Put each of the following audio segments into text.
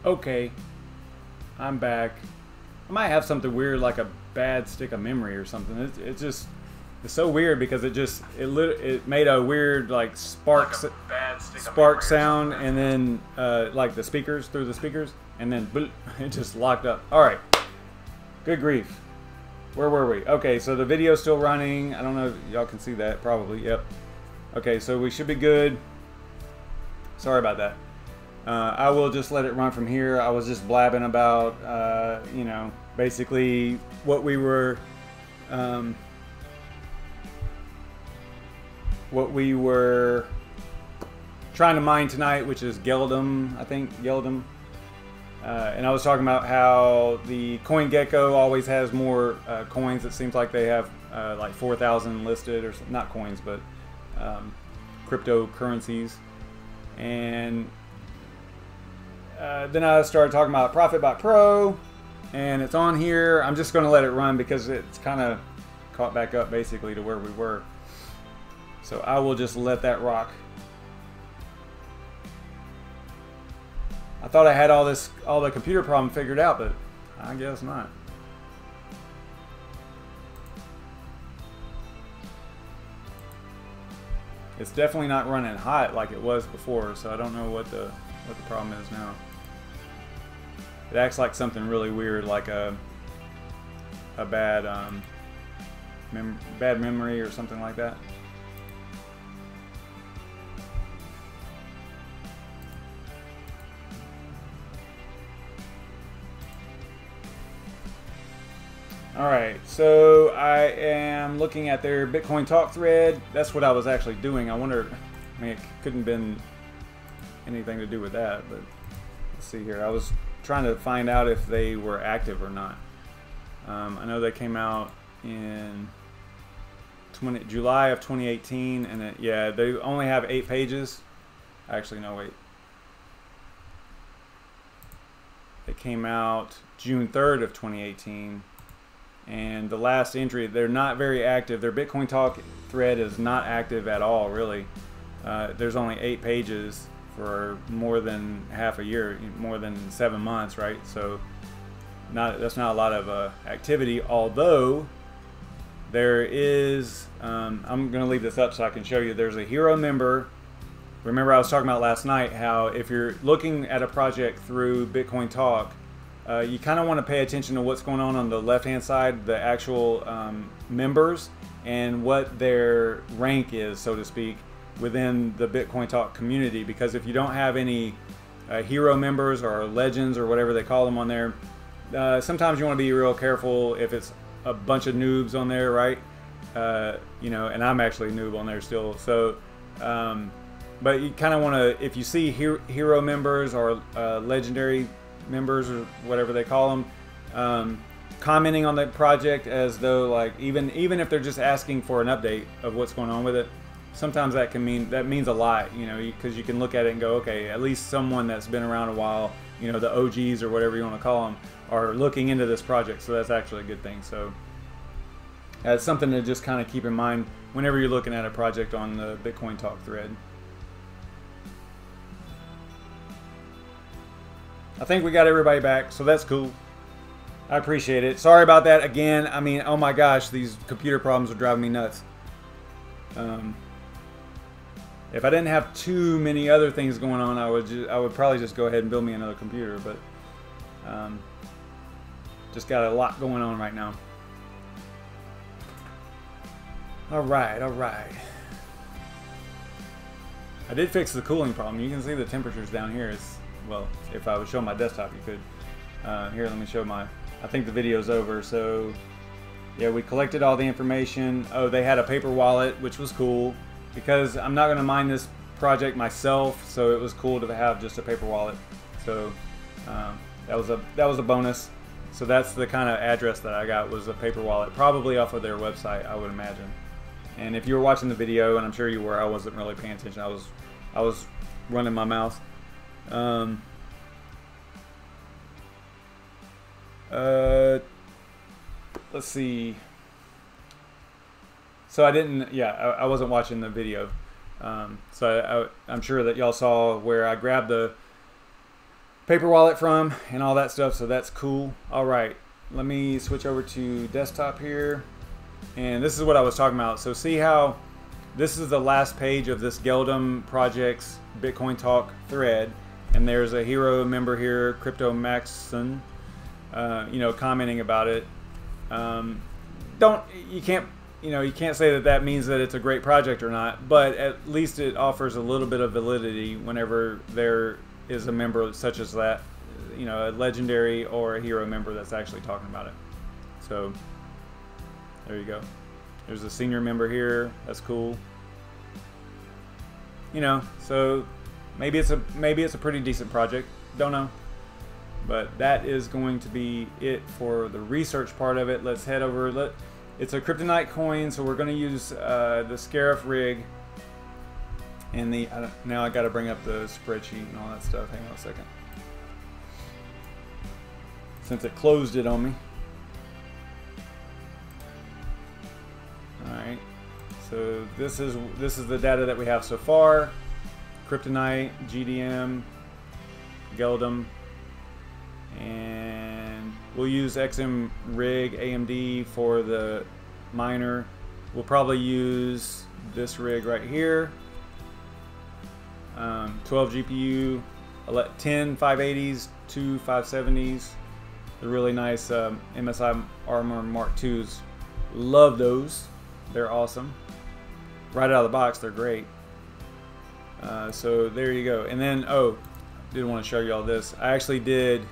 Okay, I'm back. I might have something weird like a bad stick of memory or something. It's so weird because it made a weird like spark sound, and then like the speakers through the speakers, and then boop, it just locked up. All right, good grief. Where were we? Okay, so the video's still running. I don't know if y'all can see that, probably. Yep. Okay, so we should be good. Sorry about that. I will just let it run from here. I was just blabbing about, you know, basically what we were trying to mine tonight, which is Geldum, I think, Geldum. And I was talking about how the COINGECKO always has more coins. It seems like they have like 4,000 listed, or not coins, but cryptocurrencies. And then I started talking about ProfitBotPro, and it's on here. I'm just going to let it run because it's kind of caught back up basically to where we were. So I will just let that rock. I thought I had all the computer problem figured out, but I guess not. It's definitely not running hot like it was before, so I don't know what the problem is now. It acts like something really weird, like a bad bad memory or something like that. Alright, so I am looking at their BitCoinTalk thread. That's what I was actually doing. I wonder, I mean, it couldn't have been anything to do with that, but let's see here. I was trying to find out if they were active or not. I know they came out in July of 2018, and yeah, they only have 8 pages. Actually, no, wait. It came out June 3rd of 2018. And the last entry, they're not very active. Their BitCoinTalk thread is not active at all, really. There's only 8 pages for more than half a year, more than 7 months, right? So that's not a lot of activity, although there is, I'm going to leave this up so I can show you. There's a hero member. Remember I was talking about last night how if you're looking at a project through BitCoinTalk, you kind of want to pay attention to what's going on the left-hand side, the actual members, and what their rank is, so to speak, within the BitCoinTalk community. Because if you don't have any hero members or legends or whatever they call them on there, sometimes you want to be real careful if it's a bunch of noobs on there, right? You know, and I'm actually a noob on there still. So, but you kind of want to, if you see hero members or legendary members or whatever they call them, commenting on the project as though like even if they're just asking for an update of what's going on with it, sometimes that means a lot, you know, because you can look at it and go, okay, at least someone that's been around a while, you know, the OGs or whatever you want to call them, are looking into this project. So that's actually a good thing. So that's something to just kind of keep in mind whenever you're looking at a project on the BitCoinTalk thread. I think we got everybody back, so that's cool. I appreciate it. Sorry about that again. I mean, oh my gosh, these computer problems are driving me nuts. If I didn't have too many other things going on, I would probably just go ahead and build me another computer, but just got a lot going on right now. All right. I did fix the cooling problem. You can see the temperatures down here. It's, well, if I would show my desktop, you could. Here, let me show I think the video's over. So, yeah, we collected all the information. Oh, they had a paper wallet, which was cool because I'm not going to mine this project myself, so it was cool to have just a paper wallet. So that was a bonus. So that's the kind of address that I got, was a paper wallet, probably off of their website, I would imagine. And if you were watching the video, and I'm sure you were, I wasn't really paying attention. I was running my mouth. Let's see. So I wasn't watching the video. So I'm sure that y'all saw where I grabbed the paper wallet from and all that stuff, so that's cool. All right, let me switch over to desktop here, and this is what I was talking about. So see how this is the last page of this Geldum project's BitcoinTalk thread, and there's a hero member here, Crypto Maxon, you know, commenting about it. You can't say that that means that it's a great project or not, but at least it offers a little bit of validity whenever there is a member such as that, you know, a legendary or a hero member that's actually talking about it. So there you go. There's a senior member here. That's cool. You know, so maybe it's a pretty decent project. Don't know. But that is going to be it for the research part of it. Let's head over. It's a Cryptonite coin, so we're going to use the Scarif rig. And now I got to bring up the spreadsheet and all that stuff. Hang on a second. Since it closed it on me. All right. So this is the data that we have so far. Cryptonite, GDM, Geldum, and we'll use XMRIG-AMD for the miner. We'll probably use this rig right here. 12 GPU, 10 580s, 2 570s. The really nice MSI Armor Mark IIs. Love those. They're awesome. Right out of the box, they're great. So there you go. And then, oh, did want to show you all this. I actually did.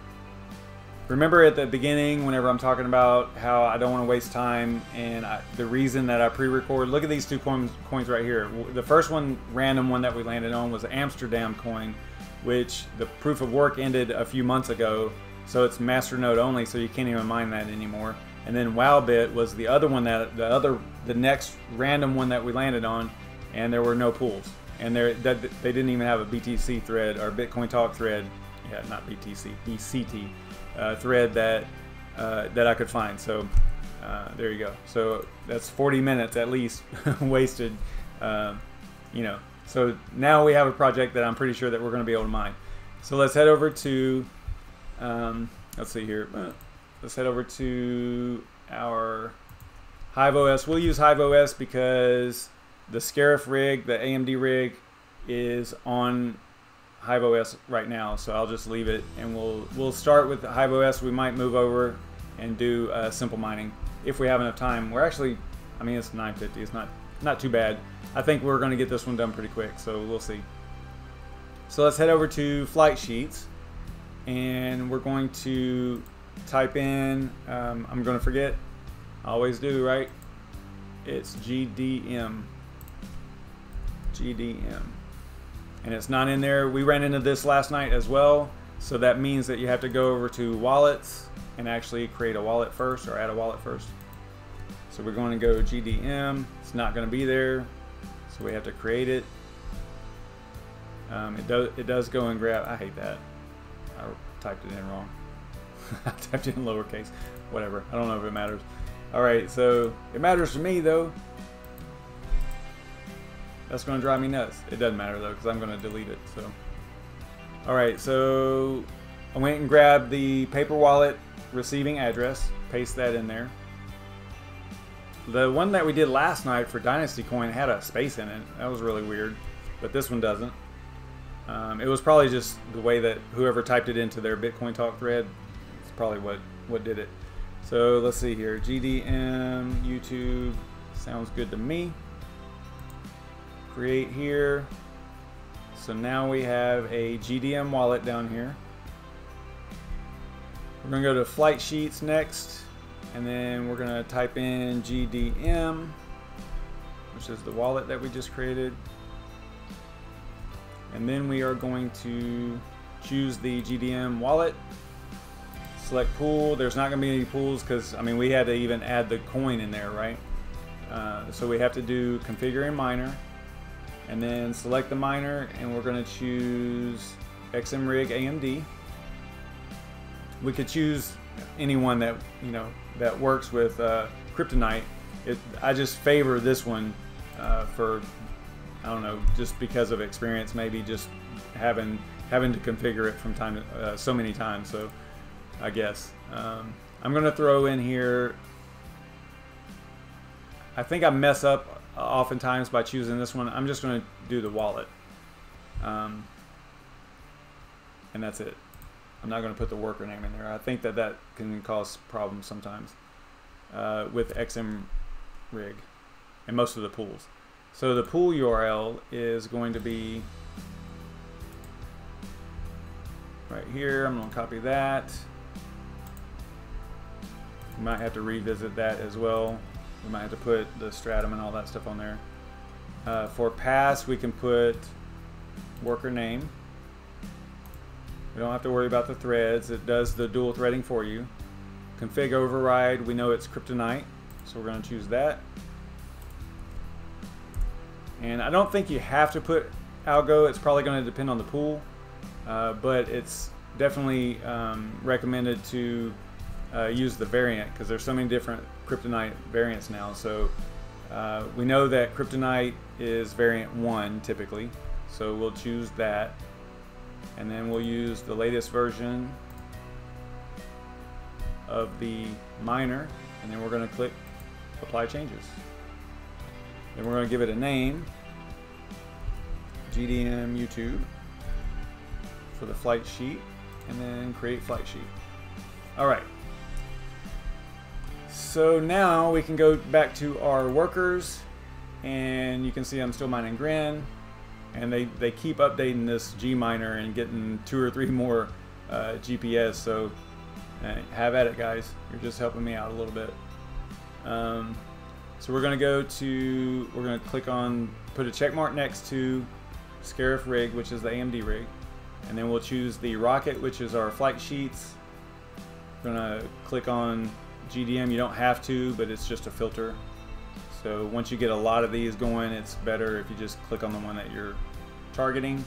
Remember at the beginning, whenever I'm talking about how I don't want to waste time, and the reason that I pre-record, look at these two coins right here. The first one, random one that we landed on, was Amsterdam coin, which the proof of work ended a few months ago, so it's masternode only, so you can't even mine that anymore. And then WowBit was the other one that the next random one that we landed on, and there were no pools, and they didn't even have a BTC thread or BitcoinTalk thread. Yeah, not BTC, BCT. Thread that I could find. So there you go. So that's 40 minutes at least wasted. You know. So now we have a project that I'm pretty sure that we're going to be able to mine. So let's head over to. Let's see here. Let's head over to our HiveOS. We'll use HiveOS because the Scarif rig, the AMD rig, is on HiveOS right now, so I'll just leave it, and we'll start with HiveOS. We might move over and do simple mining if we have enough time. We're actually, I mean, it's 9:50. It's not too bad. I think we're going to get this one done pretty quick, so we'll see. So let's head over to flight sheets, and we're going to type in. I'm going to forget. I always do, right? It's GDM. GDM. And it's not in there. We ran into this last night as well, so that means that you have to go over to wallets and actually create a wallet first, or add a wallet first. So we're going to go GDM. It's not going to be there, so we have to create it. It does go and grab. I hate that. I typed it in wrong. I typed it in lowercase. Whatever. I don't know if it matters. All right, so it matters to me though. That's going to drive me nuts. It doesn't matter though, because I'm going to delete it. So, all right. So I went and grabbed the paper wallet receiving address, paste that in there. The one that we did last night for Dynasty Coin had a space in it. That was really weird, but this one doesn't. It was probably just the way that whoever typed it into their BitcoinTalk thread. It's probably what did it. So let's see here. GDM YouTube sounds good to me. Create here. So now we have a GDM wallet down here. We're going to go to flight sheets next, and then we're going to type in GDM, which is the wallet that we just created. And then we are going to choose the GDM wallet, select pool. There's not going to be any pools because, I mean, we had to even add the coin in there, right? So we have to do configure in miner. And then select the miner, and we're going to choose XMRIG-AMD. We could choose anyone that that works with Cryptonite. I just favor this one for, I don't know, just because of experience. Maybe just having having to configure it from time to, so many times. So I guess I'm going to throw in here. I think I mess up oftentimes by choosing this one. I'm just going to do the wallet, and that's it. I'm not going to put the worker name in there. I think that that can cause problems sometimes with XMRIG and most of the pools. So the pool URL is going to be right here. I'm going to copy that. We might have to revisit that as well. We might have to put the stratum and all that stuff on there. For pass, we can put worker name. We don't have to worry about the threads. It does the dual threading for you. Config override, we know it's Cryptonite, so we're going to choose that. And I don't think you have to put algo. It's probably going to depend on the pool, but it's definitely recommended to use the variant, because there's so many different Cryptonite variants now. So we know that Cryptonite is variant 1 typically, so we'll choose that, and then we'll use the latest version of the miner, and then we're going to click apply changes. Then we're going to give it a name, GDM YouTube, for the flight sheet, and then create flight sheet. Alright, so now we can go back to our workers, and you can see I'm still mining Grin, and they keep updating this G miner and getting 2 or 3 more GPS, so have at it, guys. You're just helping me out a little bit. So we're going to go to, we're going to click on, put a check mark next to Scarif rig, which is the AMD rig, and then we'll choose the rocket, which is our flight sheets. We're going to click on GDM. You don't have to, but it's just a filter. So once you get a lot of these going, it's better if you just click on the one that you're targeting.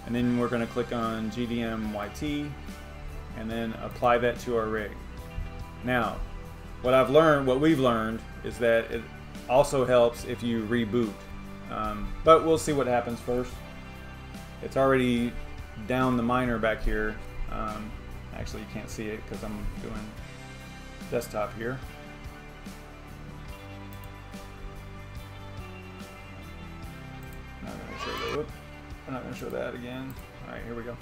And then we're going to click on GDM YT and then apply that to our rig. Now, what we've learned is that it also helps if you reboot. But we'll see what happens first. It's already down the miner back here. Actually, you can't see it because I'm doing desktop here. I'm not going to show that again. All right, here we go.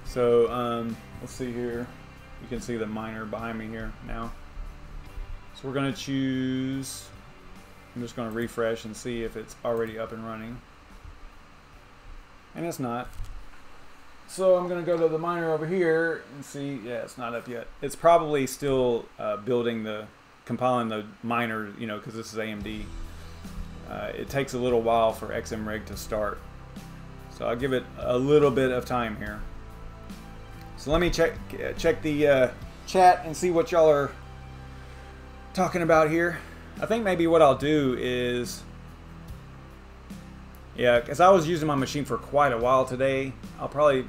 So let's see here. You can see the miner behind me here now. So we're going to choose, I'm just going to refresh and see if it's already up and running. And it's not. So I'm going to go to the miner over here and see, yeah, it's not up yet. It's probably still compiling the miner, you know, because this is AMD. It takes a little while for XMRIG to start. So I'll give it a little bit of time here. So let me check the chat and see what y'all are talking about here. I think maybe what I'll do is, yeah, because I was using my machine for quite a while today, I'll probably,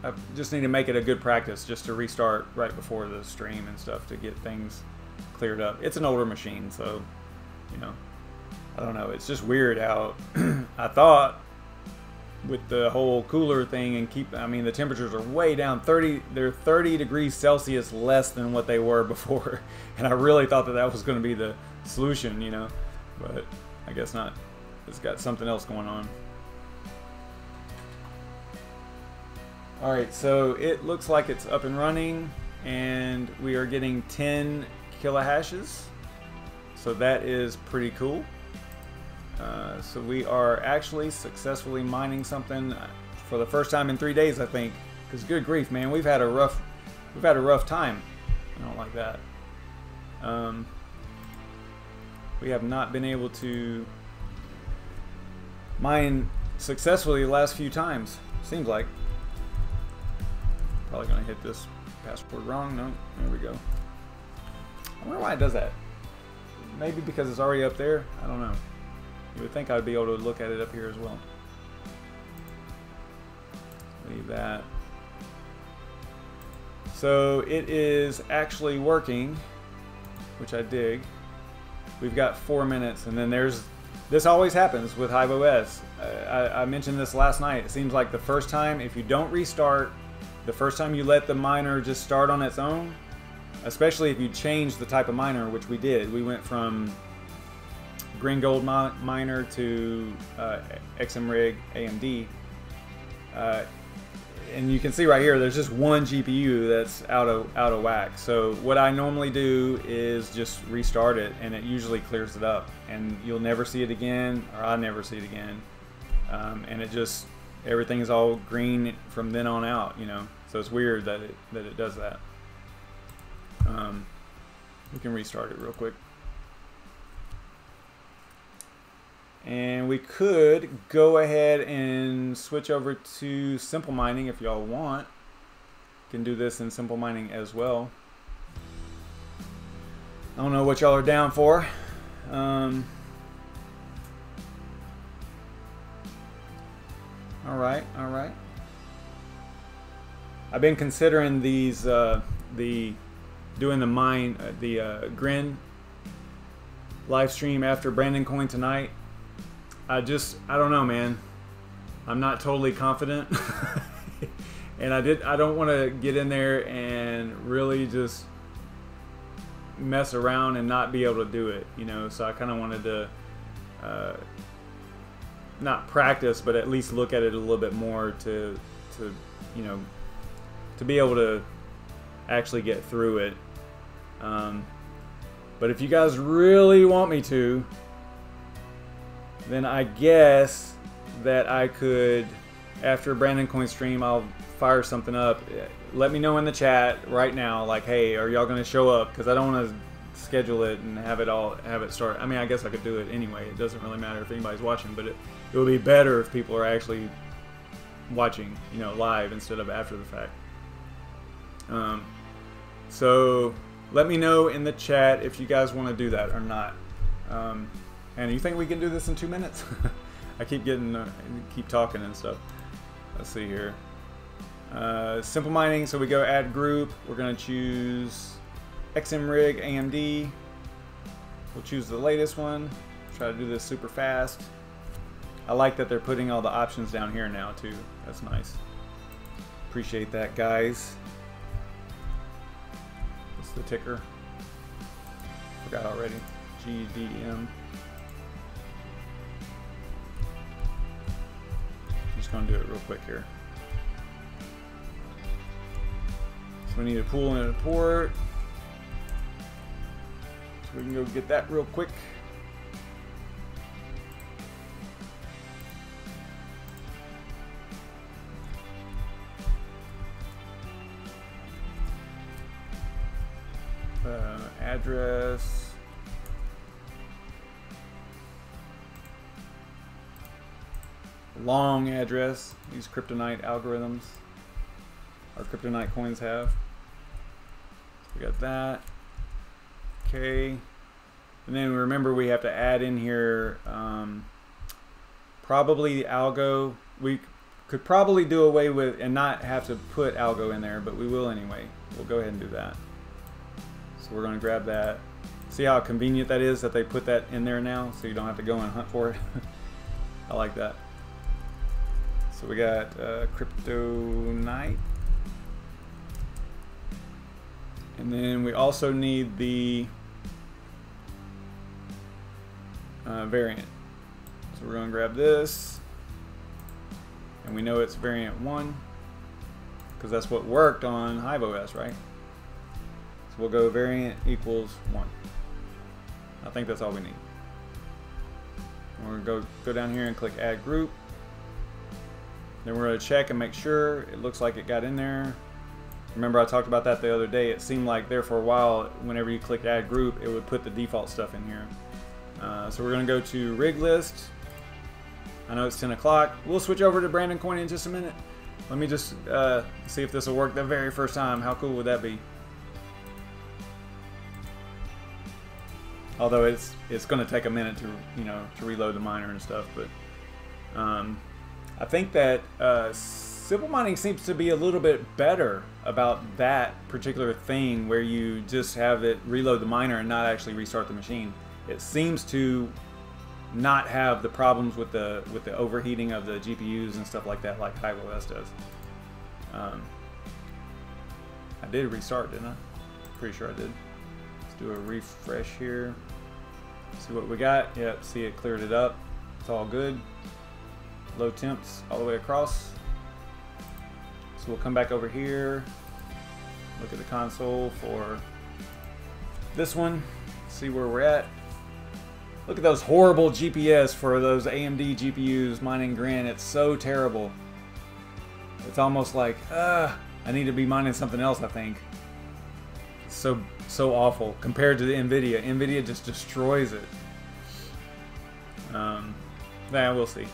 I just need to make it a good practice just to restart right before the stream and stuff to get things cleared up. It's an older machine, so, you know, I don't know. It's just weird how I thought with the whole cooler thing and I mean, the temperatures are way down, they're 30 degrees Celsius less than what they were before. And I really thought that that was going to be the solution, you know, but I guess not. It's got something else going on. All right, so it looks like it's up and running, and we are getting 10 kilohashes. So that is pretty cool. So we are actually successfully mining something for the first time in 3 days, I think. Because good grief, man, we've had a rough time. I don't like that. We have not been able to mine successfully the last few times. Seems like. Probably gonna hit this password wrong. No, there we go. I wonder why it does that. Maybe because it's already up there. I don't know. You would think I'd be able to look at it up here as well. Leave that. So it is actually working, which I dig. We've got 4 minutes, and then there's this always happens with HiveOS. I mentioned this last night. It seems like the first time, if you don't restart, the first time you let the miner just start on its own, especially if you change the type of miner, which we did. We went from green gold miner to XMRIG-AMD. And you can see right here, there's just one GPU that's out of whack. So what I normally do is just restart it, and it usually clears it up. And you'll never see it again, or I never see it again. And it just, everything is all green from then on out, you know. So it's weird that it does that. We can restart it real quick. And we could go ahead and switch over to simple mining if y'all want. You can do this in simple mining as well. I don't know what y'all are down for. All right. I've been considering these doing the Grin live stream after BrandonCoin tonight. I don't know, man. I'm not totally confident. And I don't want to get in there and really just mess around and not be able to do it, you know. So I kind of wanted to not practice, but at least look at it a little bit more to you know, to be able to actually get through it. But if you guys really want me to, then I guess that I could, after BrandonCoin stream, I'll fire something up. Let me know in the chat right now, like, hey, are y'all gonna show up? Because I don't want to schedule it and have it start. I mean, I guess I could do it anyway. It doesn't really matter if anybody's watching, but it would be better if people are actually watching, you know, live instead of after the fact. So let me know in the chat if you guys want to do that or not. And you think we can do this in 2 minutes? I keep talking and stuff. Let's see here. Simple mining, so we go add group. We're gonna choose XMRIG-AMD. We'll choose the latest one. Try to do this super fast. I like that they're putting all the options down here now too. That's nice. Appreciate that, guys. What's the ticker? Forgot already. GDM. Just gonna do it real quick here. So we need a pool and a port. So we can go get that real quick. Address. Long address. These Cryptonite algorithms. Our Cryptonite coins have. So we got that. Okay. And then remember we have to add in here probably the algo. We could probably do away with and not have to put algo in there, but we will anyway. We'll go ahead and do that. So we're going to grab that. See how convenient that is that they put that in there now, so you don't have to go and hunt for it. I like that. So we got Cryptonight. And then we also need the variant. So we're going to grab this. And we know it's variant 1 because that's what worked on HiveOS, right? So we'll go variant equals 1. I think that's all we need. And we're going to go down here and click add group. Then we're going to check and make sure it looks like it got in there. Remember I talked about that the other day. It seemed like there for a while, whenever you clicked add group, it would put the default stuff in here. So we're going to go to rig list. I know it's 10 o'clock. We'll switch over to BrandonCoin in just a minute. Let me just see if this will work the very first time. How cool would that be? Although it's going to take a minute to to reload the miner and stuff, but I think that simple mining seems to be a little bit better about that particular thing where you just have it reload the miner and not actually restart the machine. It seems to not have the problems with the overheating of the GPUs and stuff like that, like HiveOS does. I did restart, didn't I? Pretty sure I did. Let's do a refresh here. See what we got. Yep, see it cleared it up. It's all good. Low temps all the way across. So we'll come back over here. Look at the console for this one. See where we're at. Look at those horrible GPS for those AMD GPUs mining Grin. It's so terrible. It's almost like, I need to be mining something else, I think. It's so awful compared to the NVIDIA. NVIDIA just destroys it. Yeah, we'll see.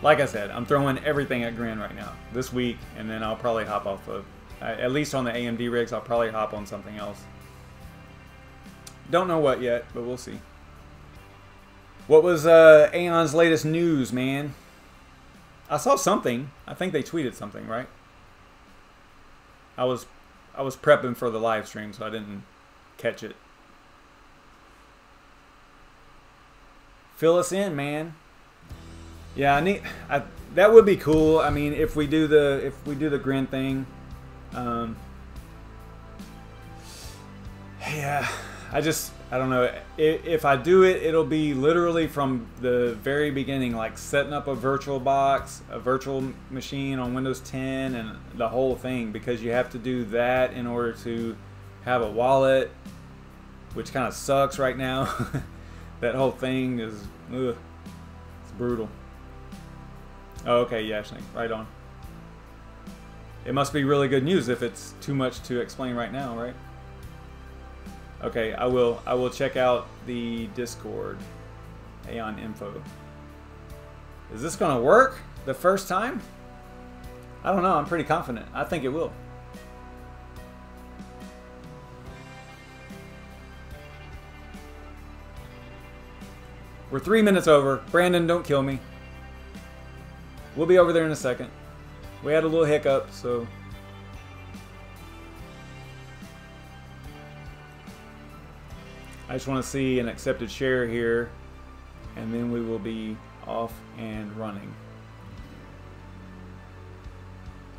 Like I said, I'm throwing everything at Grin right now this week, and then I'll probably hop off of, at least on the AMD rigs, I'll probably hop on something else. Don't know what yet, but we'll see. What was Aeon's latest news, man? I saw something. I think they tweeted something, right? I was prepping for the live stream, so I didn't catch it. Fill us in, man. Yeah, that would be cool. I mean, if we do the Grin thing, yeah. I don't know. If I do it, it'll be literally from the very beginning, like setting up a virtual box, a virtual machine on Windows 10, and the whole thing, because you have to do that in order to have a wallet, which kind of sucks right now. That whole thing is, ugh, it's brutal. Oh, okay, yeah, right on. It must be really good news if it's too much to explain right now, right? Okay, I will check out the Discord. Aeon info. Is this gonna work the first time? I don't know, I'm pretty confident. I think it will. We're 3 minutes over. Brandon, don't kill me. We'll be over there in a second. We had a little hiccup, so... I just want to see an accepted share here, and then we will be off and running.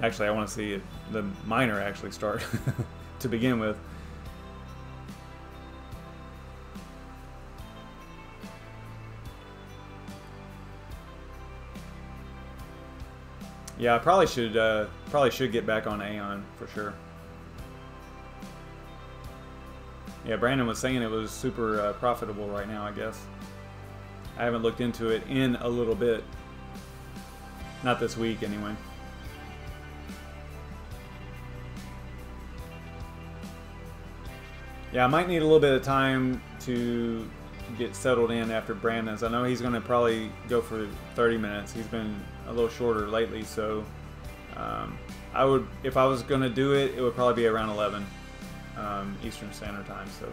Actually, I want to see the miner actually start to begin with. Yeah, I probably should get back on Aeon for sure. Yeah, Brandon was saying it was super profitable right now, I guess. I haven't looked into it in a little bit. Not this week, anyway. Yeah, I might need a little bit of time to get settled in after Brandon's. I know he's going to probably go for 30 minutes. He's been a little shorter lately, so if I was going to do it, it would probably be around 11. Eastern Standard Time, so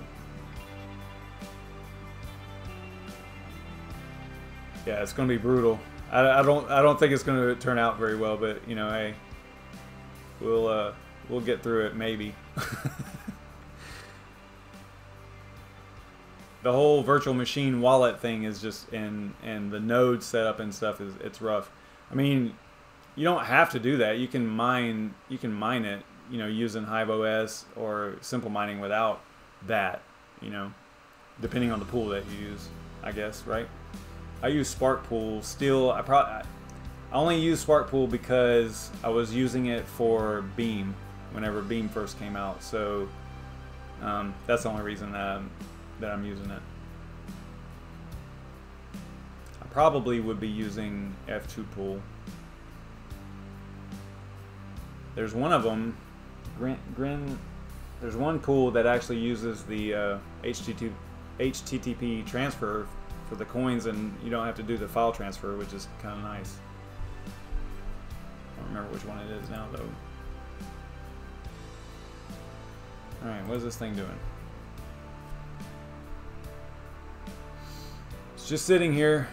yeah, it's gonna be brutal. I don't think it's gonna turn out very well, but you know, hey, we'll get through it maybe. The whole virtual machine wallet thing is just and the node setup and stuff it's rough. I mean, you don't have to do that. You can mine it, you know, using HiveOS or simple mining without that, you know, depending on the pool that you use, I guess, right? I use Spark Pool still. I only use Spark Pool because I was using it for Beam whenever Beam first came out, so that's the only reason that I'm using it. I probably would be using F2 Pool. There's one of them. There's one pool that actually uses the HTTP transfer for the coins, and you don't have to do the file transfer, which is kind of nice. I don't remember which one it is now, though. Alright, what is this thing doing? It's just sitting here.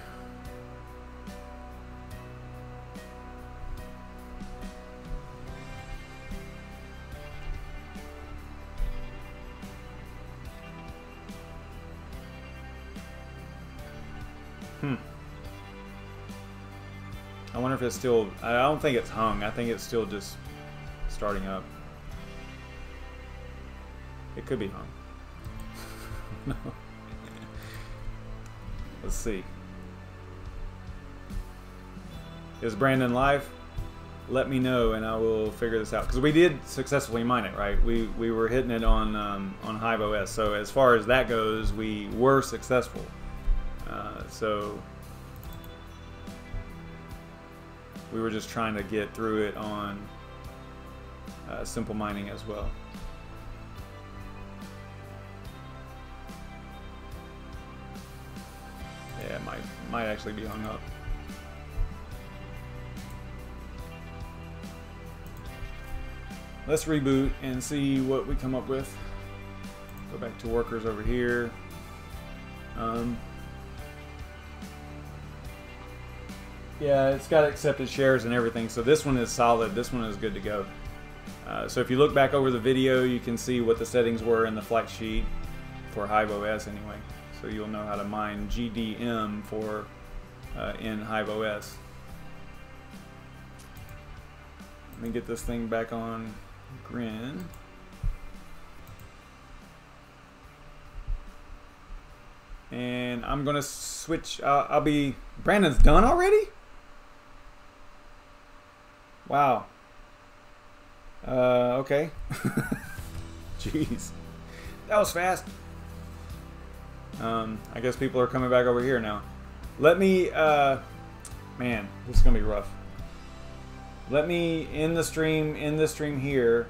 I wonder if it's still, I don't think it's hung. I think it's still just starting up. It could be hung. No. Let's see. Is Brandon live? Let me know and I will figure this out. Because we did successfully mine it, right? We were hitting it on HiveOS. So as far as that goes, we were successful. So we were just trying to get through it on simple mining as well. Yeah, it might actually be hung up. Let's reboot and see what we come up with. Go back to workers over here. Yeah, it's got accepted shares and everything, so this one is solid. This one is good to go. So if you look back over the video, you can see what the settings were in the flight sheet for HiveOS anyway. So you'll know how to mine GDM for in HiveOS. Let me get this thing back on Grin. And I'm gonna switch. I'll be. Brandon's done already? Wow. Okay. Jeez, that was fast. I guess people are coming back over here now. Let me. Man, this is gonna be rough. Let me end the stream here,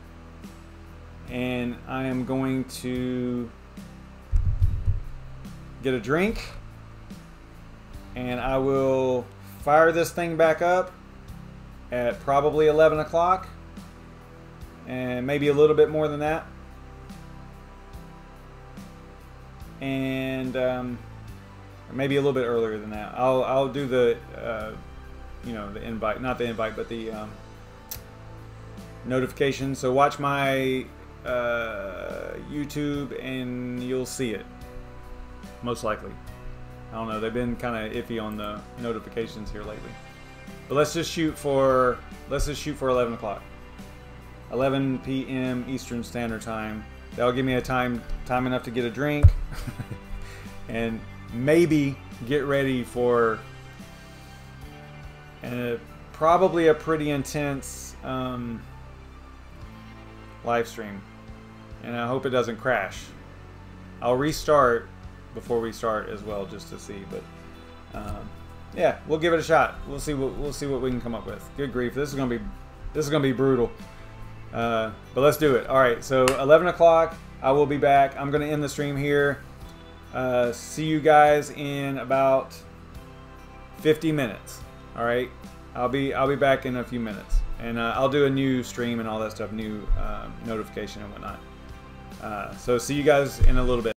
and I am going to get a drink, and I will fire this thing back up at probably 11 o'clock, and maybe a little bit more than that, and maybe a little bit earlier than that. I'll do the you know, the invite, not the invite, but the notification. So watch my YouTube and you'll see it, most likely. I don't know, they've been kind of iffy on the notifications here lately. But let's just shoot for 11 o'clock. 11 p.m. Eastern Standard Time. That'll give me a time enough to get a drink and maybe get ready for probably a pretty intense live stream, and I hope it doesn't crash. I'll restart before we start as well, just to see. But yeah, we'll give it a shot. We'll see what we can come up with. Good grief, this is gonna be brutal. But let's do it. All right, so 11 o'clock. I will be back. I'm gonna end the stream here. See you guys in about 50 minutes. All right, I'll be back in a few minutes, and I'll do a new stream and all that stuff, new notification and whatnot. So see you guys in a little bit.